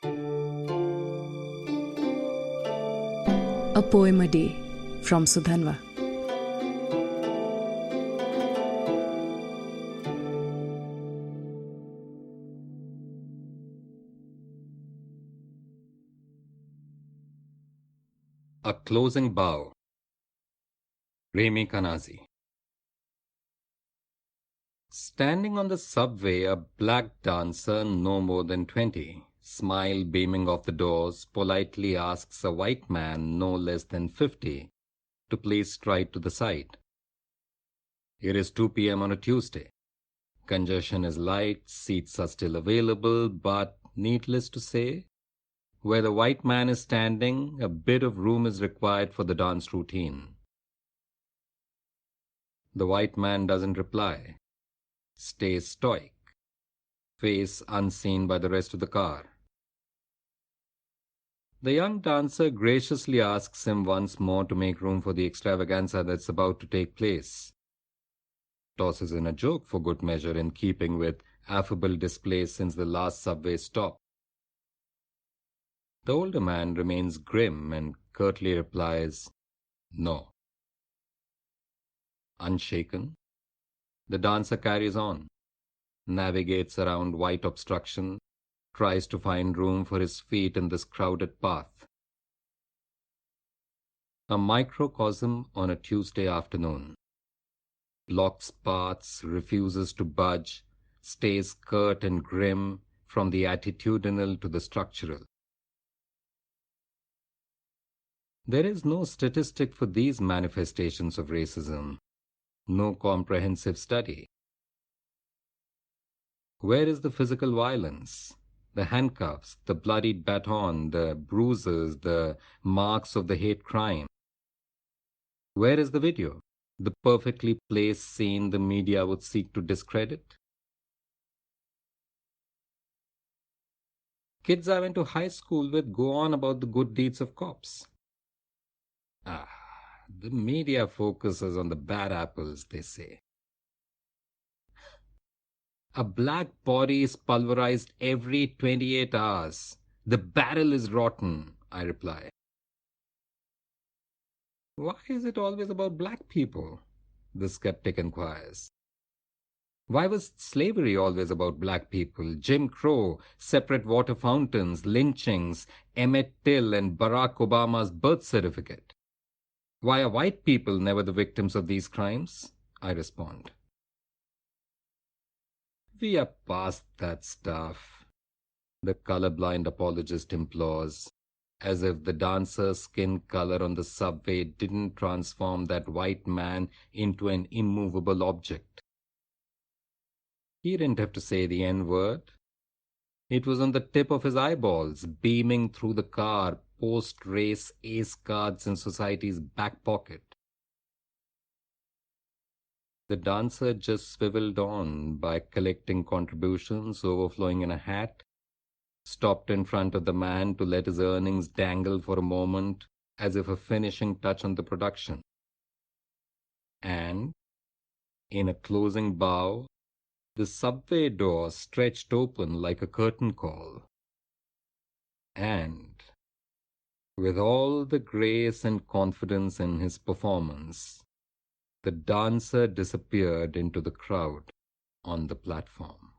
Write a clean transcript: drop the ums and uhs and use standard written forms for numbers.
A Poem a Day from Sudhanva. A Closing Bow. Remy Kanazi. Standing on the subway, a black dancer, no more than 20, smile beaming off the doors, politely asks a white man, no less than 50, to please stride to the side. It is 2 p.m. on a Tuesday. Congestion is light, seats are still available, but needless to say, where the white man is standing, a bit of room is required for the dance routine. The white man doesn't reply, stays stoic, face unseen by the rest of the car. The young dancer graciously asks him once more to make room for the extravaganza that's about to take place. Tosses in a joke for good measure, in keeping with affable displays since the last subway stop. The older man remains grim and curtly replies, "No." Unshaken, the dancer carries on, navigates around white obstruction, tries to find room for his feet in this crowded path. A microcosm on a Tuesday afternoon. Blocks paths, refuses to budge, stays curt and grim from the attitudinal to the structural. There is no statistic for these manifestations of racism, no comprehensive study. Where is the physical violence? The handcuffs, the bloodied baton, the bruises, the marks of the hate crime? Where is the video? The perfectly placed scene the media would seek to discredit? Kids I went to high school with go on about the good deeds of cops. The media focuses on the bad apples, they say. A black body is pulverized every 28 hours. The barrel is rotten, I reply. Why is it always about black people? The skeptic inquires. Why was slavery always about black people? Jim Crow, separate water fountains, lynchings, Emmett Till, and Barack Obama's birth certificate. Why are white people never the victims of these crimes? I respond. We are past that stuff, the colorblind apologist implores, as if the dancer's skin color on the subway didn't transform that white man into an immovable object. He didn't have to say the N-word. It was on the tip of his eyeballs, beaming through the car, post-race ace cards in society's back pocket. The dancer just swiveled on by collecting contributions overflowing in a hat, stopped in front of the man to let his earnings dangle for a moment as if a finishing touch on the production. And, in a closing bow, the subway door stretched open like a curtain call. And, with all the grace and confidence in his performance, the dancer disappeared into the crowd on the platform.